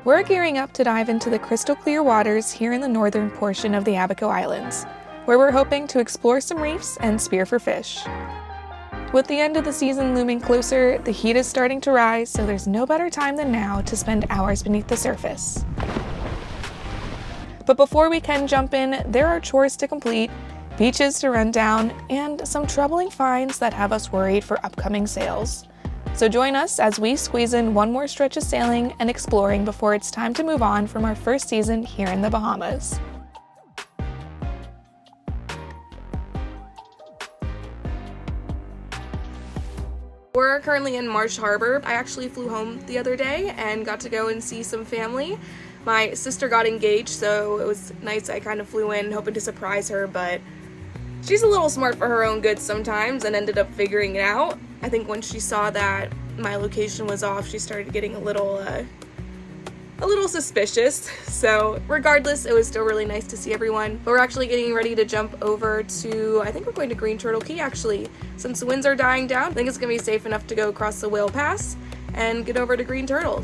We're gearing up to dive into the crystal clear waters here in the northern portion of the Abaco Islands, where we're hoping to explore some reefs and spear for fish. With the end of the season looming closer, the heat is starting to rise, so there's no better time than now to spend hours beneath the surface. But before we can jump in, there are chores to complete, beaches to run down, and some troubling finds that have us worried for upcoming sails. So join us as we squeeze in one more stretch of sailing and exploring before it's time to move on from our first season here in the Bahamas. We're currently in Marsh Harbor. I actually flew home the other day and got to go and see some family. My sister got engaged, so it was nice. I kind of flew in hoping to surprise her, but she's a little smart for her own good sometimes and ended up figuring it out. I think once she saw that my location was off, she started getting a little suspicious. So regardless, it was still really nice to see everyone. But we're actually getting ready to jump over to, I think we're going to Green Turtle Cay actually. Since the winds are dying down, I think it's gonna be safe enough to go across the Whale Pass and get over to Green Turtle.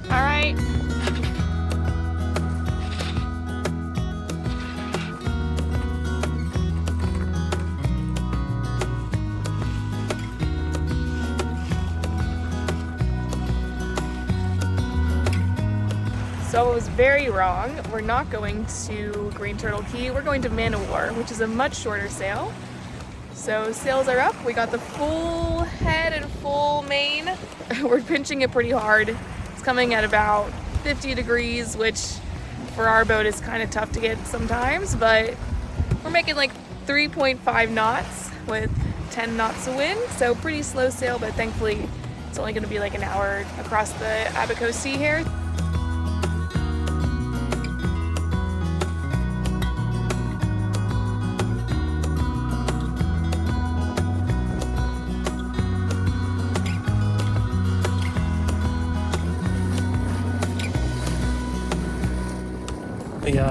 All right. So I was very wrong. We're not going to Green Turtle Cay. We're going to Man-O-War, which is a much shorter sail. So sails are up. We got the full head and full main. We're pinching it pretty hard. It's coming at about 50 degrees, which for our boat is kind of tough to get sometimes, but we're making like 3.5 knots with 10 knots of wind. So pretty slow sail, but thankfully it's only gonna be like an hour across the Abacos Sea here.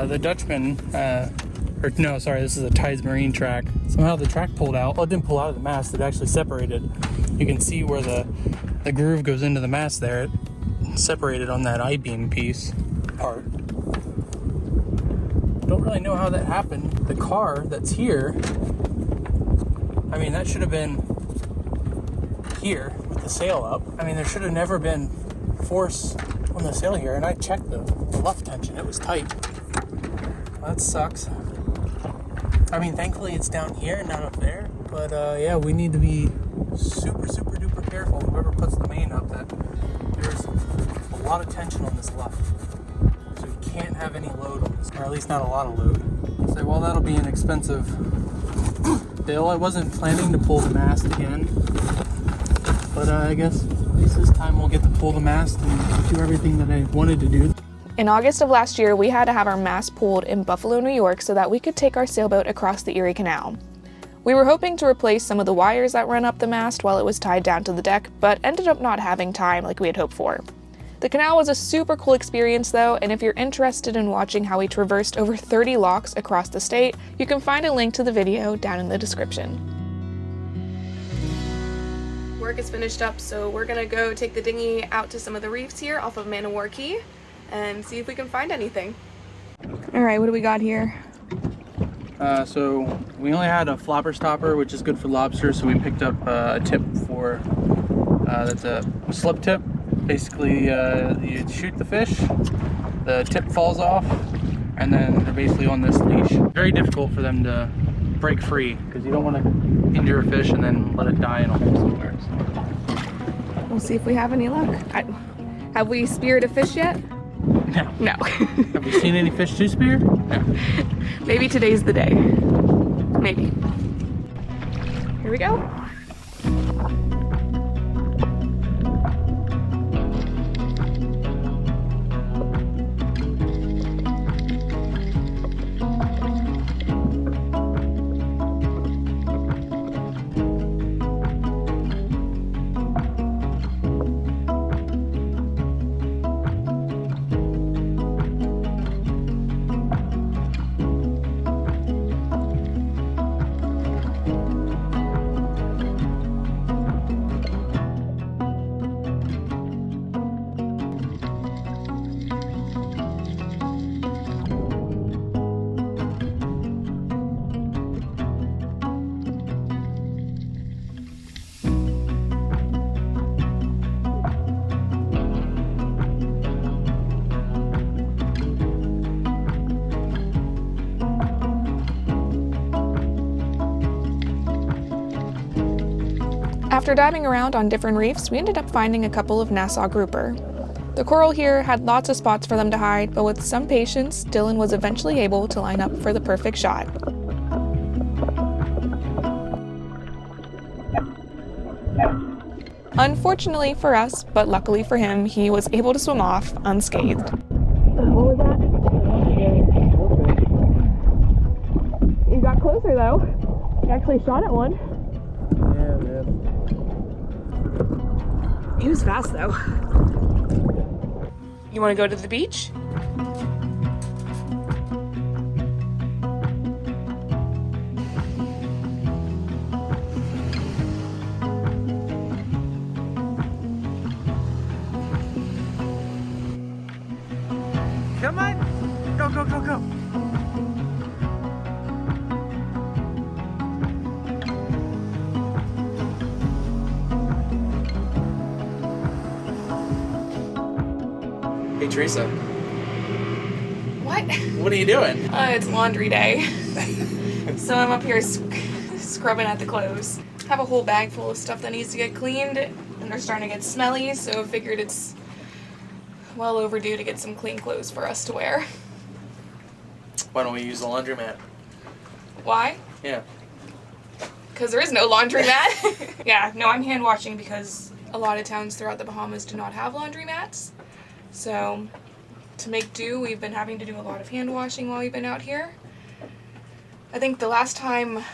The Dutchman, this is a Tides Marine track. Somehow the track pulled out. Well, it didn't pull out of the mast, it actually separated. You can see where the groove goes into the mast there. It separated on that I-beam piece part. Don't really know how that happened. The car that's here, I mean, that should have been here with the sail up. I mean, there should have never been force on the sail here, and I checked the luff tension. It was tight. That sucks. I mean, thankfully it's down here and not up there. But yeah, we need to be super duper careful. Whoever puts the main up, that there's a lot of tension on this luff. So we can't have any load on this, or at least not a lot of load. So, well, that'll be an expensive bill. I wasn't planning to pull the mast again. But I guess at least this time we'll get to pull the mast and do everything that I wanted to do. In August of last year, we had to have our mast pulled in Buffalo, New York so that we could take our sailboat across the Erie Canal. We were hoping to replace some of the wires that run up the mast while it was tied down to the deck, but ended up not having time like we had hoped for. The canal was a super cool experience though, and if you're interested in watching how we traversed over 30 locks across the state, you can find a link to the video down in the description. Work is finished up, so we're gonna go take the dinghy out to some of the reefs here off of Man-O-War Cay and see if we can find anything. All right, what do we got here? So we only had a flopper stopper, which is good for lobster, so we picked up a tip for, that's a slip tip. Basically, you shoot the fish, the tip falls off, and then they're basically on this leash. Very difficult for them to break free, because you don't want to injure a fish and then let it die in a hole somewhere. So. We'll see if we have any luck. Have we speared a fish yet? No. No. Have you seen any fish to spear? No. Maybe today's the day. Maybe. Here we go. After diving around on different reefs, we ended up finding a couple of Nassau grouper. The coral here had lots of spots for them to hide, but with some patience, Dylan was eventually able to line up for the perfect shot. Unfortunately for us, but luckily for him, he was able to swim off unscathed. What was that? You got closer though. You actually shot at one. Yeah, man. He was fast though. You want to go to the beach? Come on! Go, go, go, go! Hey Teresa. What? What are you doing? It's laundry day. So I'm up here scrubbing at the clothes. I have a whole bag full of stuff that needs to get cleaned, and they're starting to get smelly, so I figured it's well overdue to get some clean clothes for us to wear. Why don't we use the laundromat? Why? Yeah. Because there is no laundromat. Yeah, no, I'm hand washing because a lot of towns throughout the Bahamas do not have laundromats. So to make do, we've been having to do a lot of hand washing while we've been out here. I think the last time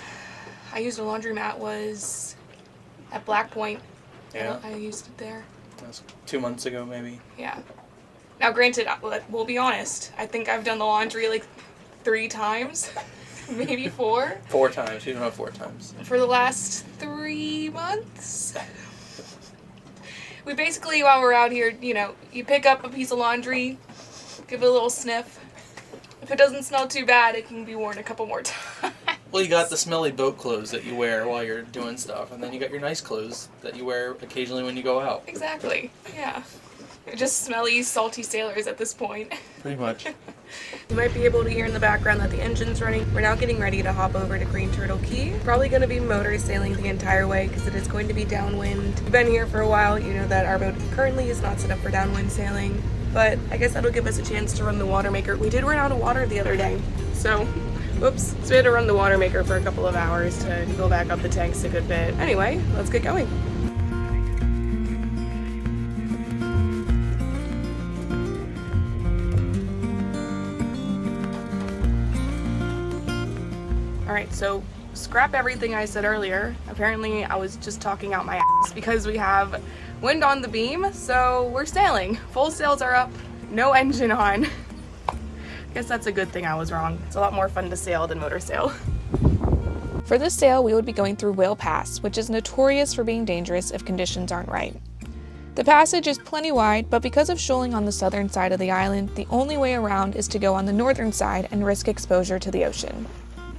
I used a laundromat was at Black Point. Yeah. I used it there. That was 2 months ago, maybe. Yeah. Now, granted, we'll be honest. I think I've done the laundry like 3 times, maybe 4. 4 times. You don't know 4 times. For the last 3 months. We basically, while we're out here, you know, you pick up a piece of laundry, give it a little sniff. If it doesn't smell too bad, it can be worn a couple more times. Well, you got the smelly boat clothes that you wear while you're doing stuff, and then you got your nice clothes that you wear occasionally when you go out. Exactly, yeah. They're just smelly, salty sailors at this point. Pretty much. You might be able to hear in the background that the engine's running. We're now getting ready to hop over to Green Turtle Cay. Probably going to be motor sailing the entire way because it is going to be downwind. You've been here for a while, you know that our boat currently is not set up for downwind sailing, but I guess that'll give us a chance to run the water maker. We did run out of water the other day, so whoops. So we had to run the water maker for a couple of hours to fill back up the tanks a good bit. Anyway, let's get going. Alright, so scrap everything I said earlier. Apparently I was just talking out my ass because we have wind on the beam, so we're sailing. Full sails are up, no engine on. Guess that's a good thing I was wrong. It's a lot more fun to sail than motor sail. For this sail, we would be going through Whale Pass, which is notorious for being dangerous if conditions aren't right. The passage is plenty wide, but because of shoaling on the southern side of the island, the only way around is to go on the northern side and risk exposure to the ocean.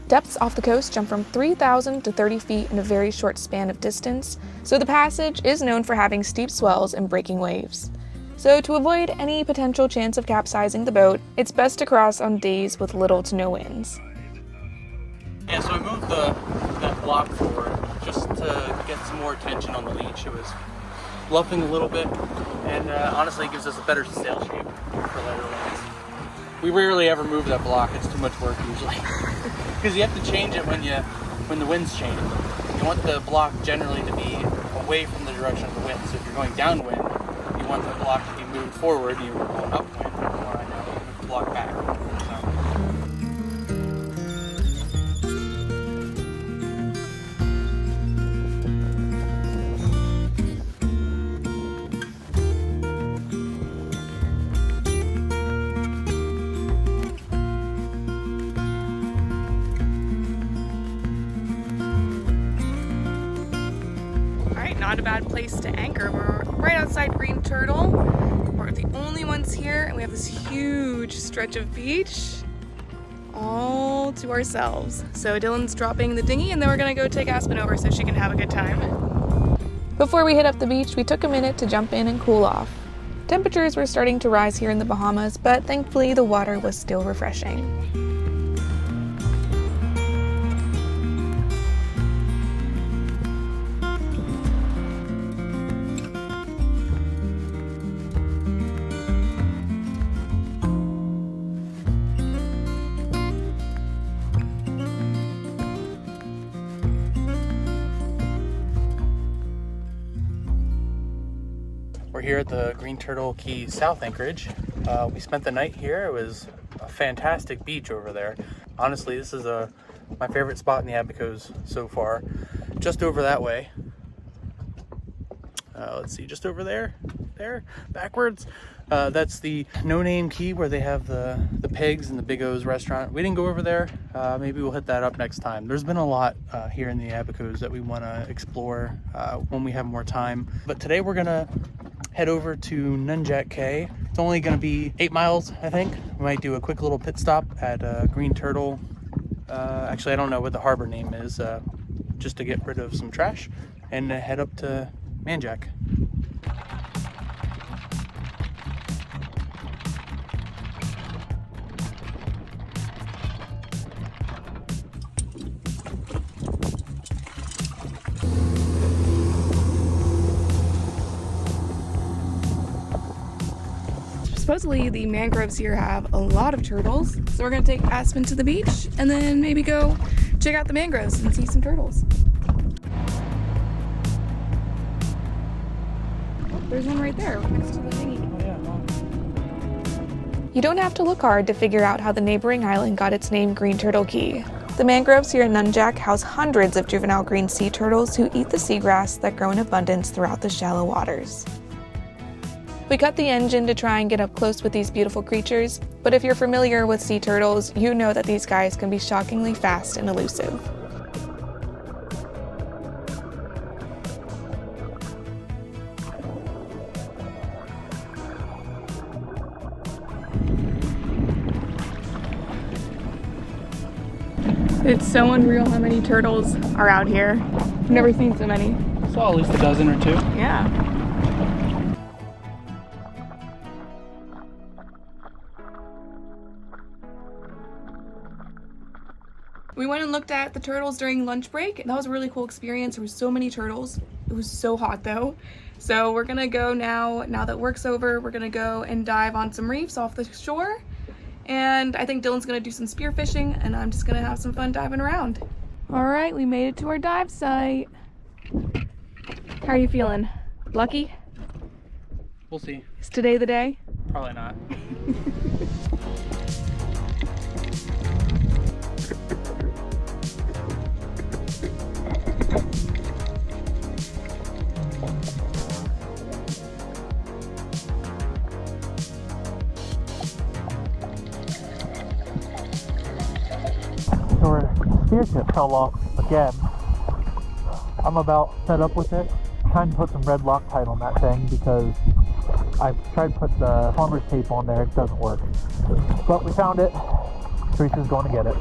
Depths off the coast jump from 3,000 to 30 feet in a very short span of distance, so the passage is known for having steep swells and breaking waves. So to avoid any potential chance of capsizing the boat, it's best to cross on days with little to no winds. Yeah, so I moved that block forward just to get some more tension on the leech. It was bluffing a little bit, and honestly it gives us a better sail shape for later winds. We rarely ever move that block, it's too much work usually. Because you have to change it when the winds change. You want the block generally to be away from the direction of the wind. So if you're going downwind, you want the block to be moved forward. You're going upwind, you want to move the block back. Not a bad place to anchor. We're right outside Green Turtle. We're the only ones here, and we have this huge stretch of beach all to ourselves. So Dylan's dropping the dinghy, and then we're gonna go take Aspen over so she can have a good time. Before we hit up the beach, we took a minute to jump in and cool off. Temperatures were starting to rise here in the Bahamas, but thankfully the water was still refreshing. We're here at the Green Turtle Cay South Anchorage. We spent the night here. It was a fantastic beach over there. Honestly, this is my favorite spot in the Abacos so far. Just over that way. Let's see, just over there, backwards. That's the No Name Cay where they have the pigs and the Big O's restaurant. We didn't go over there. Maybe we'll hit that up next time. There's been a lot here in the Abacos that we want to explore when we have more time. But today we're gonna head over to Nunjack Cay. It's only gonna be 8 miles, I think. We might do a quick little pit stop at Green Turtle. Actually, I don't know what the harbor name is, just to get rid of some trash and head up to Nunjack. Supposedly the mangroves here have a lot of turtles, so we're gonna take Aspen to the beach and then maybe go check out the mangroves and see some turtles. There's one right there next to the dinghy. Oh, yeah, well. You don't have to look hard to figure out how the neighboring island got its name Green Turtle Cay. The mangroves here in Nunjack house hundreds of juvenile green sea turtles who eat the seagrass that grow in abundance throughout the shallow waters. We cut the engine to try and get up close with these beautiful creatures, but if you're familiar with sea turtles, you know that these guys can be shockingly fast and elusive. It's so unreal how many turtles are out here. I've never seen so many. Saw at least a dozen or two. Yeah. We went and looked at the turtles during lunch break, and that was a really cool experience. There were so many turtles. It was so hot though. So we're gonna go now that work's over, we're gonna go and dive on some reefs off the shore. And I think Dylan's gonna do some spearfishing, and I'm just gonna have some fun diving around. All right, we made it to our dive site. How are you feeling? Lucky? We'll see. Is today the day? Probably not. Our spear tip fell off again. I'm about fed up with it. I'm trying to put some red Loctite on that thing because I've tried to put the farmer's tape on there. It doesn't work. But we found it. Teresa's going to get it.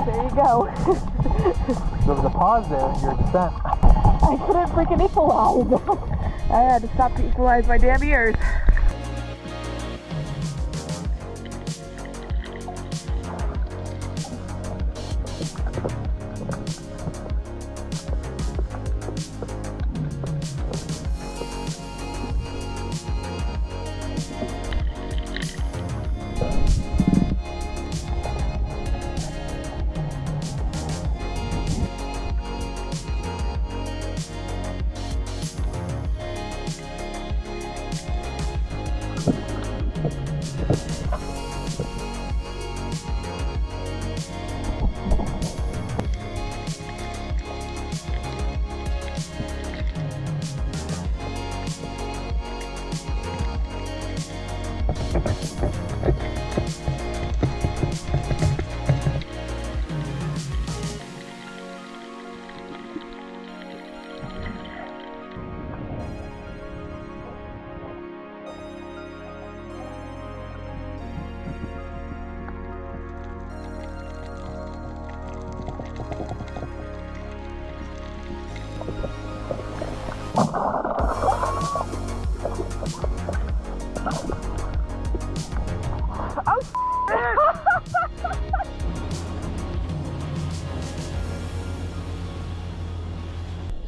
There you go. There was a pause there in your descent. I couldn't freaking equalize. I had to stop to equalize my damn ears.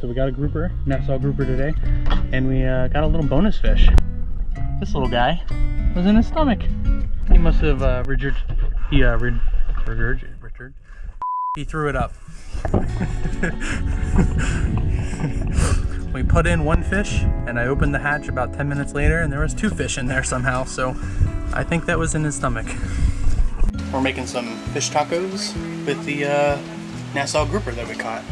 So we got a grouper, Nassau grouper today, and we got a little bonus fish. This little guy was in his stomach. He must have he threw it up. We put in one fish, and I opened the hatch about 10 minutes later, and there was 2 fish in there somehow, so I think that was in his stomach. We're making some fish tacos with the Nassau grouper that we caught.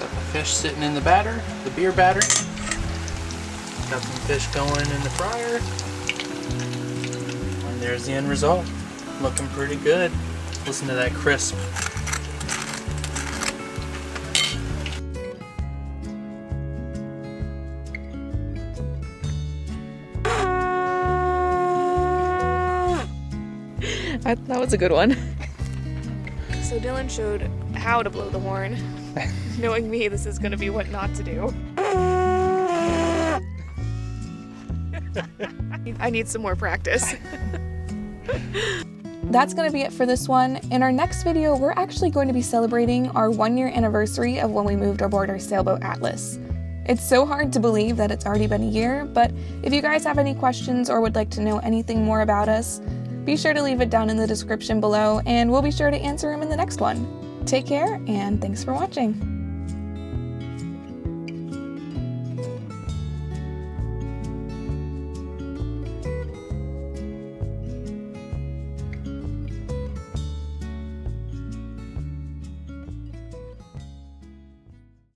Got the fish sitting in the batter, the beer batter. Got some fish going in the fryer. And there's the end result. Looking pretty good. Listen to that crisp. That was a good one. So Dylan showed how to blow the horn. Knowing me, this is going to be what not to do. I need some more practice. That's going to be it for this one. In our next video, we're actually going to be celebrating our 1-year anniversary of when we moved aboard our sailboat Atlas. It's so hard to believe that it's already been a year, but if you guys have any questions or would like to know anything more about us, be sure to leave it down in the description below, and we'll be sure to answer them in the next one. Take care, and thanks for watching.